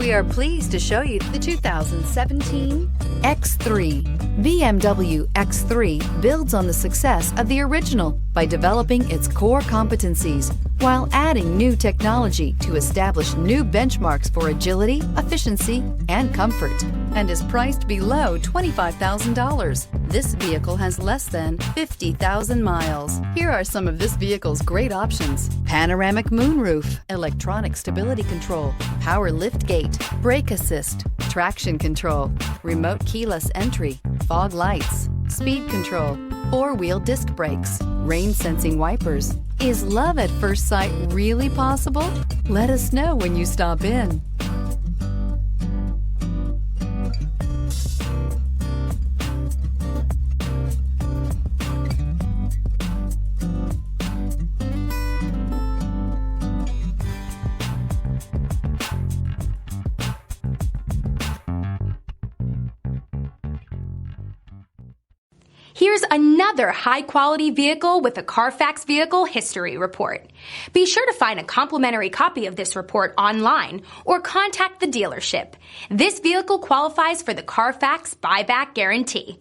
We are pleased to show you the 2017 X3. BMW X3 builds on the success of the original by developing its core competencies while adding new technology to establish new benchmarks for agility, efficiency, and comfort, and is priced below $25,000. This vehicle has less than 50,000 miles. Here are some of this vehicle's great options: panoramic moonroof, electronic stability control, power liftgate, brake assist, traction control, remote keyless entry, fog lights, speed control, four-wheel disc brakes, rain-sensing wipers. Is love at first sight really possible? Let us know when you stop in. Here's another high-quality vehicle with a Carfax Vehicle History Report. Be sure to find a complimentary copy of this report online or contact the dealership. This vehicle qualifies for the Carfax Buyback Guarantee.